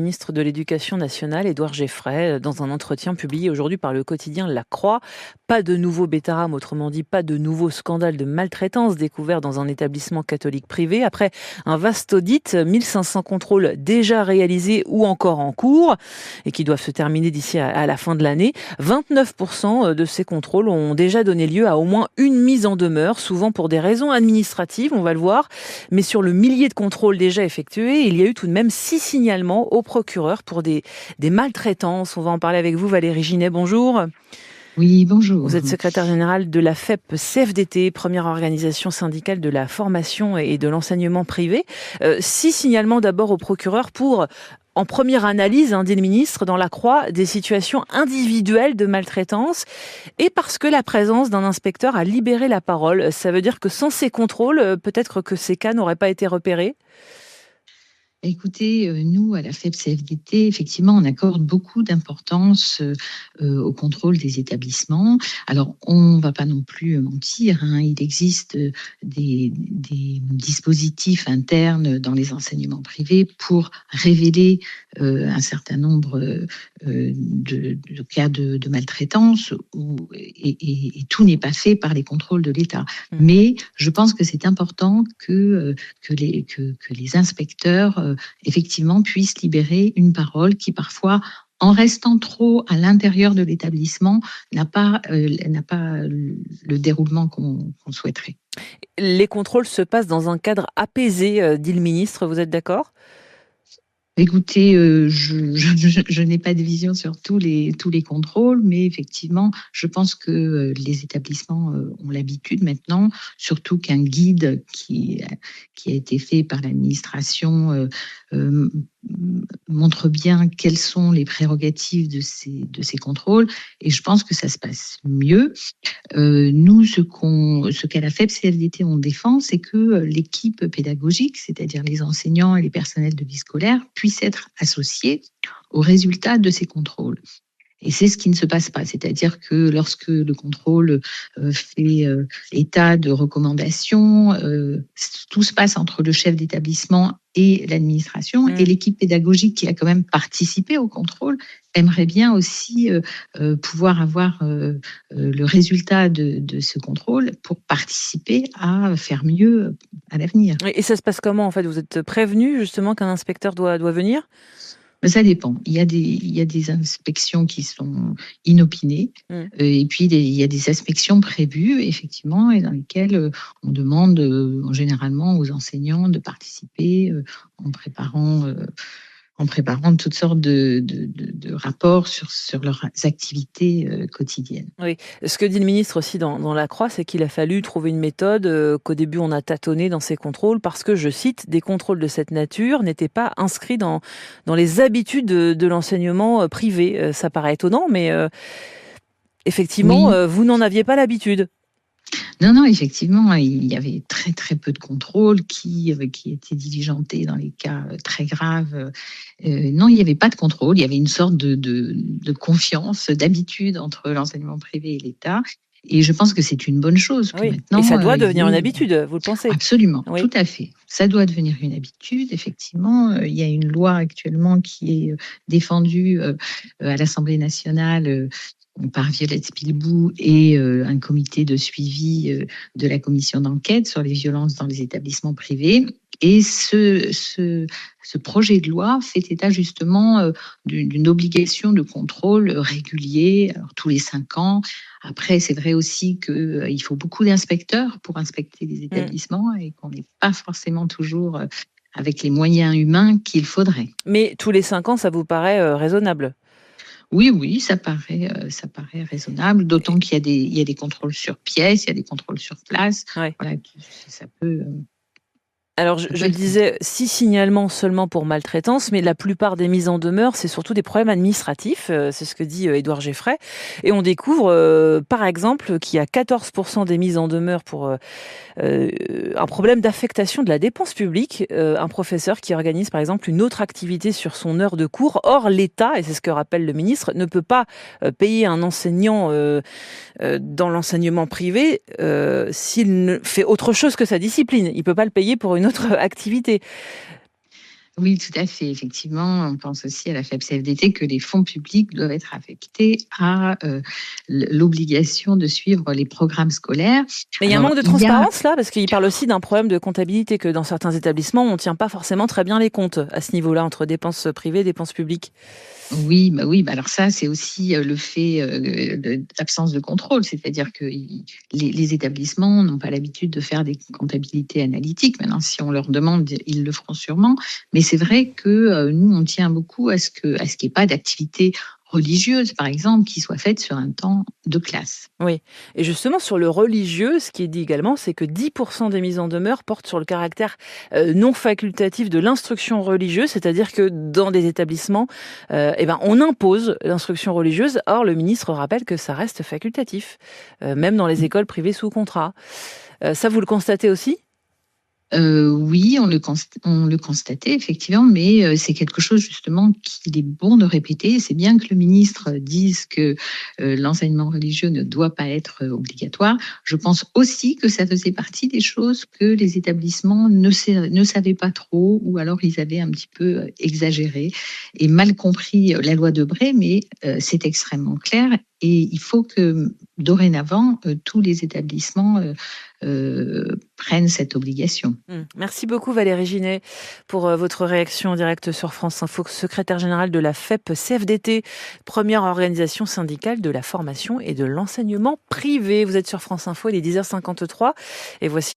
Ministre de l'Éducation nationale, Édouard Geffray, dans un entretien publié aujourd'hui par le quotidien La Croix. Pas de nouveau bêta-rame, autrement dit, pas de nouveau scandale de maltraitance découvert dans un établissement catholique privé. Après un vaste audit, 1500 contrôles déjà réalisés ou encore en cours et qui doivent se terminer d'ici à la fin de l'année. 29% de ces contrôles ont déjà donné lieu à au moins une mise en demeure, souvent pour des raisons administratives, on va le voir. Mais sur le millier de contrôles déjà effectués, il y a eu tout de même 6 signalements au procureur pour des maltraitances. On va en parler avec vous, Valérie Ginet, bonjour. Oui, bonjour. Vous êtes secrétaire générale de la FEP-CFDT, première organisation syndicale de la formation et de l'enseignement privé. 6 signalements d'abord au procureur pour, en première analyse, dit le ministre, dans la Croix, des situations individuelles de maltraitance et parce que la présence d'un inspecteur a libéré la parole. Ça veut dire que sans ces contrôles, peut-être que ces cas n'auraient pas été repérés ? Écoutez, nous, à la FEP-CFDT, effectivement, on accorde beaucoup d'importance au contrôle des établissements. Alors, on ne va pas non plus mentir, il existe des dispositifs internes dans les enseignements privés pour révéler un certain nombre de cas de maltraitance et tout n'est pas fait par les contrôles de l'État. Mais je pense que c'est important que les inspecteurs effectivement puissent libérer une parole qui parfois, en restant trop à l'intérieur de l'établissement, n'a pas le déroulement qu'on souhaiterait. Les contrôles se passent dans un cadre apaisé, dit le ministre, vous êtes d'accord ? Écoutez, je n'ai pas de vision sur tous les contrôles, mais effectivement, je pense que les établissements ont l'habitude maintenant, surtout qu'un guide qui a été fait par l'administration montre bien quelles sont les prérogatives de ces contrôles, et je pense que ça se passe mieux. Nous, ce qu'à la FEP-CFDT on défend, c'est que l'équipe pédagogique, c'est-à-dire les enseignants et les personnels de vie scolaire, puissent être associés aux résultats de ces contrôles. Et c'est ce qui ne se passe pas, c'est-à-dire que lorsque le contrôle fait état de recommandations, tout se passe entre le chef d'établissement et l'administration, et l'équipe pédagogique qui a quand même participé au contrôle aimerait bien aussi pouvoir avoir le résultat de ce contrôle pour participer à faire mieux à l'avenir. Et ça se passe comment en fait ? Vous êtes prévenu justement qu'un inspecteur doit venir ? Ça dépend. Il y a des inspections qui sont inopinées, et puis il y a des inspections prévues, effectivement, et dans lesquelles on demande généralement aux enseignants de participer en préparant toutes sortes de rapports sur leurs activités quotidiennes. Oui, ce que dit le ministre aussi dans La Croix, c'est qu'il a fallu trouver une méthode, qu'au début on a tâtonné dans ces contrôles parce que, je cite, des contrôles de cette nature n'étaient pas inscrits dans les habitudes de l'enseignement privé. Ça paraît étonnant, mais effectivement, oui. Vous n'en aviez pas l'habitude. Non, effectivement, il y avait très très peu de contrôles qui étaient diligentés dans les cas très graves. Non, il n'y avait pas de contrôle, il y avait une sorte de confiance, d'habitude entre l'enseignement privé et l'État. Et je pense que c'est une bonne chose. Oui. Maintenant, et ça doit devenir une habitude, vous le pensez ? Absolument, oui. Tout à fait. Ça doit devenir une habitude, effectivement. Il y a une loi actuellement qui est défendue à l'Assemblée nationale par Violette Spilbou et un comité de suivi de la commission d'enquête sur les violences dans les établissements privés. Et ce projet de loi fait état justement d'une obligation de contrôle régulier, alors tous les 5 ans. Après, c'est vrai aussi qu'il faut beaucoup d'inspecteurs pour inspecter les établissements et qu'on n'est pas forcément toujours avec les moyens humains qu'il faudrait. Mais tous les 5 ans, ça vous paraît raisonnable ? Oui, ça paraît raisonnable, d'autant qu'il y a des contrôles sur pièce, il y a des contrôles sur place. Ouais. Voilà, ça peut... Alors, je le disais, 6 signalements seulement pour maltraitance, mais la plupart des mises en demeure, c'est surtout des problèmes administratifs, c'est ce que dit Édouard Geffray. Et on découvre, par exemple, qu'il y a 14% des mises en demeure pour un problème d'affectation de la dépense publique. Un professeur qui organise, par exemple, une autre activité sur son heure de cours. Or, l'État, et c'est ce que rappelle le ministre, ne peut pas payer un enseignant dans l'enseignement privé s'il ne fait autre chose que sa discipline. Il ne peut pas le payer pour une autre activité. Oui, tout à fait. Effectivement, on pense aussi à la FEP-CFDT que les fonds publics doivent être affectés à l'obligation de suivre les programmes scolaires. Mais il y a un Alors, manque de il y a transparence là, parce qu'il parle aussi d'un problème de comptabilité, que dans certains établissements, on ne tient pas forcément très bien les comptes à ce niveau-là, entre dépenses privées et dépenses publiques. Oui, alors ça, c'est aussi le fait d'absence de contrôle, c'est-à-dire que les établissements n'ont pas l'habitude de faire des comptabilités analytiques. Maintenant, si on leur demande, ils le feront sûrement. Mais c'est vrai que nous, on tient beaucoup à ce qu'il n'y ait pas d'activité religieuse, par exemple, qui soit faite sur un temps de classe. Oui, et justement sur le religieux, ce qui est dit également, c'est que 10% des mises en demeure portent sur le caractère non facultatif de l'instruction religieuse, c'est-à-dire que dans des établissements, on impose l'instruction religieuse. Or, le ministre rappelle que ça reste facultatif, même dans les écoles privées sous contrat. Ça, vous le constatez aussi? Oui, on le constatait effectivement, mais c'est quelque chose justement qu'il est bon de répéter. C'est bien que le ministre dise que l'enseignement religieux ne doit pas être obligatoire. Je pense aussi que ça faisait partie des choses que les établissements ne savaient pas trop, ou alors ils avaient un petit peu exagéré et mal compris la loi Debré, mais c'est extrêmement clair. Et il faut que dorénavant, tous les établissements prennent cette obligation. Merci beaucoup Valérie Ginet pour votre réaction en direct sur France Info, secrétaire générale de la FEP-CFDT, première organisation syndicale de la formation et de l'enseignement privé. Vous êtes sur France Info, il est 10h53 et voici